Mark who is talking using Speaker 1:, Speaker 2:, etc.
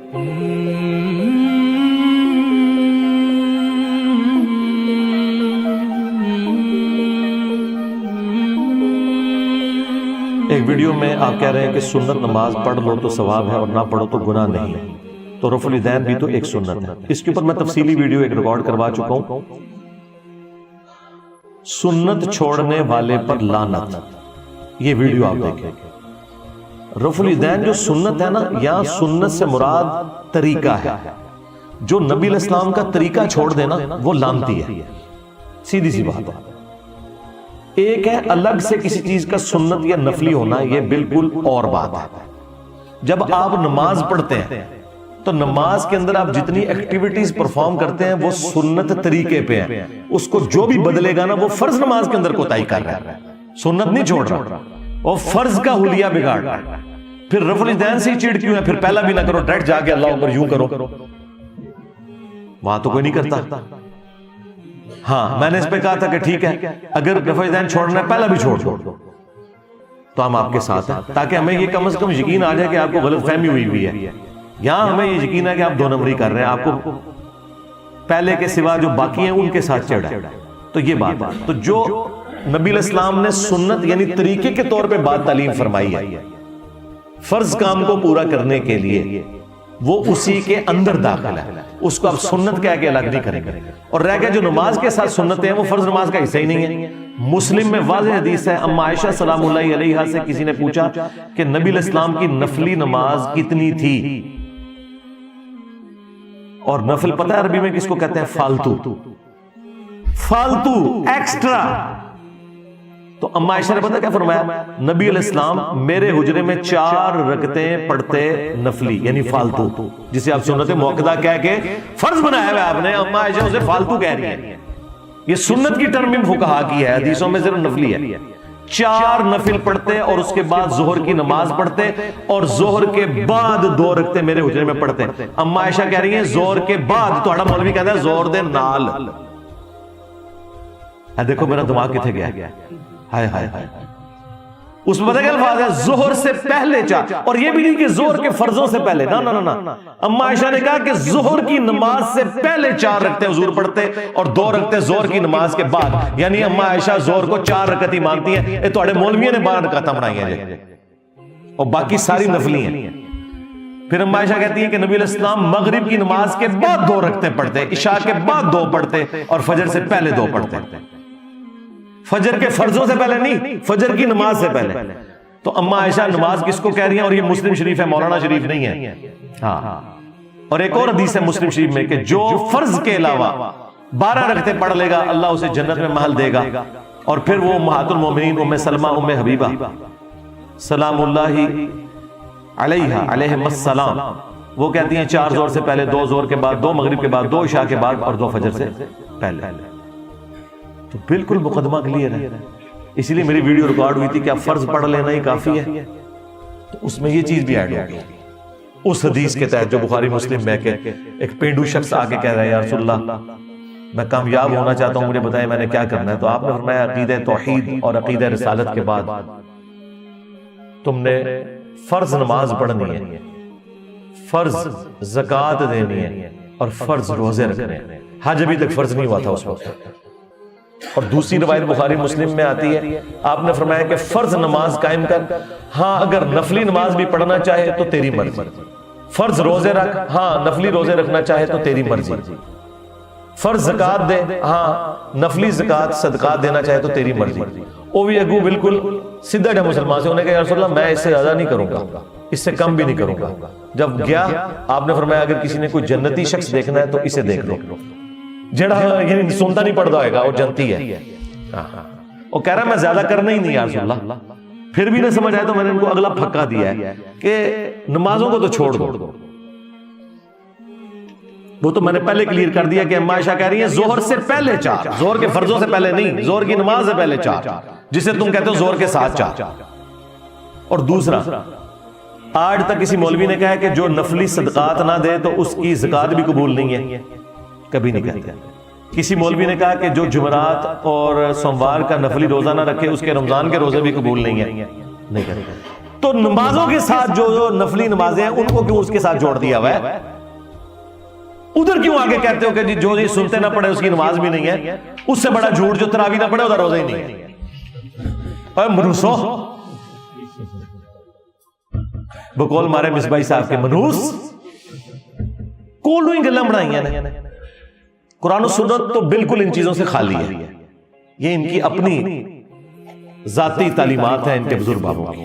Speaker 1: ایک ویڈیو میں آپ کہہ رہے ہیں کہ سنت نماز پڑھ لو تو ثواب ہے اور نہ پڑھو تو گناہ نہیں، تو رفع الیدین بھی تو ایک سنت ہے۔ اس کے اوپر میں تفصیلی ویڈیو ایک ریکارڈ کروا چکا ہوں۔ سنت چھوڑنے والے پر لعنت، یہ ویڈیو آپ دیکھیں۔ رفع الیدین جو سنت ہے نا، یا سنت سے مراد طریقہ ہے، جو نبی علیہ السلام کا طریقہ چھوڑ دینا وہ لعنتی ہے، سیدھی سی بات ہے۔ ایک ہے الگ سے کسی چیز کا سنت یا نفلی ہونا، یہ بالکل اور بات ہے۔ جب آپ نماز پڑھتے ہیں تو نماز کے اندر آپ جتنی ایکٹیویٹیز پرفارم کرتے ہیں وہ سنت طریقے پہ ہیں، اس کو جو بھی بدلے گا نا وہ فرض نماز کے اندر کوتاہی کر رہا ہے، سنت نہیں چھوڑ رہا، اور فرض کا حلیہ بگاڑ رہا ہے۔ پھر رفع الیدین سے ہی چڑ کیوں ہے؟ پھر پہلا بھی نہ کرو، ڈائریکٹ جا کے اللہ اکبر یوں کرو، وہاں تو کوئی نہیں کرتا۔ ہاں میں نے اس پہ کہا تھا کہ ٹھیک ہے اگر رفع الیدین چھوڑنا ہے پہلا بھی چھوڑ دو، تو ہم آپ کے ساتھ ہیں، تاکہ ہمیں یہ کم از کم یقین آ جائے کہ آپ کو غلط فہمی ہوئی ہے۔ یہاں ہمیں یہ یقین ہے کہ آپ دو نمبری کر رہے ہیں، آپ کو پہلے کے سوا جو باقی ہیں ان کے ساتھ چڑھا ہے، تو یہ بات ہے۔ تو جو نبی علیہ السلام نے سنت یعنی طریقے کے طور پہ بات تعلیم فرمائی ہے، فرض کام کو پورا کرنے کے لیے وہ اسی کے اندر داخل ہے، اس کو آپ سنت کہہ کے الگ نہیں کریں گے۔ اور رہ گیا جو نماز کے ساتھ سنتیں ہیں وہ فرض نماز کا حصہ ہی نہیں ہے۔ مسلم میں واضح حدیث ہے، اما عائشہ سلام اللہ علیہا سے کسی نے پوچھا کہ نبی علیہ السلام کی نفلی نماز کتنی تھی، اور نفل پتہ ہے عربی میں کس کو کہتے ہیں؟ فالتو، فالتو، ایکسٹرا۔ تو اما عائشہ نے پتہ کیا فرمایا؟ نبی علیہ السلام میرے حجرے میں 4 رکعتیں پڑھتے نفلی یعنی فالتو، جسے آپ سنت موقدہ کہہ کے فرض بنایا ہوا آپ نے، اما عائشہ اسے فالتو کہہ رہی ہیں۔ یہ سنت کی ٹرم فقہا کی ہے، حدیثوں میں صرف نفلی ہے۔ 4 نفل پڑھتے اور اس کے بعد ظہر کی نماز پڑھتے، اور ظہر کے بعد 2 رکعتیں میرے حجرے میں پڑھتے۔ اما عائشہ کہہ رہی ہیں ظہر کے بعد، تو ہمارا مولوی کہتا ہے ظہر دے نال۔ دیکھو میرا دماغ کتنے گیا، ہائے ہائے ہائے، اس میں پتہ کیا الفاظ ہے؟ ظہر سے پہلے 4، اور یہ بھی نہیں کہ ظہر کے فرضوں سے پہلے، نہ۔ اما عائشہ نے کہا کہ ظہر کی نماز سے پہلے 4 رکعتیں حضور پڑھتے اور 2 رکعتیں ظہر کی نماز کے بعد، یعنی اما عائشہ ظہر کو 4 رکعت ہی مانتی ہیں۔ یہ تھوڑے مولویوں نے 12 رکعتیں بنائی ہیں اور باقی ساری نفلی ہیں۔ پھر اما عائشہ کہتی ہیں کہ نبی علیہ السلام مغرب کی نماز کے بعد 2 رکعتیں پڑھتے، عشاء کے بعد 2 پڑھتے، اور فجر سے پہلے 2 پڑھتے۔ فجر کے فرضوں سے پہلے نہیں، فجر کی نماز سے پہلے۔ تو اما عائشہ نماز کس کو کہہ رہی ہیں؟ اور یہ مسلم شریف ہے، مولانا شریف نہیں ہے۔ ہاں، اور ایک اور حدیث ہے مسلم شریف میں کہ جو فرض کے علاوہ 12 رکعتیں پڑھ لے گا اللہ اسے جنت میں محل دے گا۔ اور پھر وہ امہات المومنین ام سلمہ ام حبیبہ سلام اللہ علیہا علیہم السلام، وہ کہتی ہیں 4 ظہر سے پہلے، 2 ظہر کے بعد، 2 مغرب کے بعد، 2 عشاء کے بعد، اور 2 فجر سے پہلے۔ تو بالکل مقدمہ کلیئر ہے۔ اسی لیے میری ویڈیو ریکارڈ ہوئی تھی کہ آپ فرض پڑھ لینا ہی کافی ہے، تو اس میں یہ چیز بھی ایڈ ہوگی اس حدیث کے تحت جو بخاری مسلم میں کہ ایک پینڈو شخص آ کے کہہ رہا ہے یا رسول اللہ میں کامیاب ہونا چاہتا ہوں، مجھے بتائیں میں نے کیا کرنا ہے؟ تو آپ نے فرمایا عقیدہ توحید اور عقیدہ رسالت کے بعد تم نے فرض نماز پڑھنی ہے، فرض زکوٰۃ دینی ہے، اور فرض روزے رکھنے ہیں۔ حج ابھی تک فرض نہیں ہوا تھا اس وقت۔ اور دوسری روایت بخاری مسلم میں آتی ہے، آپ نے فرمایا کہ فرض نماز قائم کر، ہاں اگر نفلی نماز بھی پڑھنا چاہے تو تیری مرضی، فرض روزے رکھ، ہاں نفلی روزے رکھنا چاہے تو تیری مرضی، فرض زکوٰۃ دے، ہاں نفلی زکوٰۃ صدقات دینا چاہے تو تیری مرضی۔ وہ بھی اگو بالکل سیدھا جا مسلمان سے، انہیں کہا یا رسول اللہ میں اس سے زیادہ نہیں کروں گا، اس سے کم بھی نہیں کروں گا۔ جب گیا آپ نے فرمایا اگر کسی نے کوئی جنتی شخص دیکھنا ہے تو اسے دیکھ لو، جڑا یعنی سنتا نہیں پڑھتا ہوئے گا وہ جنتی ہے۔ وہ کہہ رہا میں زیادہ کرنا ہی نہیں یا رسول اللہ۔ پھر بھی نہ سمجھ آئے تو میں نے ان کو اگلا پھکا دیا ہے کہ نمازوں کو تو چھوڑ دو، وہ تو میں نے پہلے کلیئر کر دیا کہ اما عائشہ کہہ رہی ہیں ظہر سے پہلے 4، ظہر کے فرضوں سے پہلے نہیں، ظہر کی نماز سے پہلے 4، جسے تم کہتے ہو ظہر کے ساتھ 4۔ اور دوسرا، آج تک کسی مولوی نے کہا کہ جو نفلی صدقات نہ دے تو اس کی زکوٰۃ بھی قبول نہیں ہے، کبھی نہیں کہتے۔ کسی مولوی نے کہا کہ جو جمعرات اور سوموار کا نفلی روزہ نہ رکھے اس کے رمضان کے روزے بھی قبول نہیں ہیں، نہیں کہتے۔ تو نمازوں کے ساتھ جو نفلی نمازیں ہیں ان کو کیوں اس کے ساتھ جوڑ دیا ہوا ہے؟ ادھر کیوں آگے کہتے ہو کہ جو یہ سنتے نہ پڑے اس کی نماز بھی نہیں ہے؟ اس سے بڑا جھوٹ جو تراویح نہ پڑے ادھر روزہ ہی نہیں ہے۔ اے منوسو، بقول مارے مصباحی صاحب کے منوس کولویں گلاں بنائی ہیں۔ قرآن و سنت تو بالکل ان چیزوں سے خالی ہے، یہ ان کی اپنی ذاتی تعلیمات ہیں ان کے بزرگ بابوں کی۔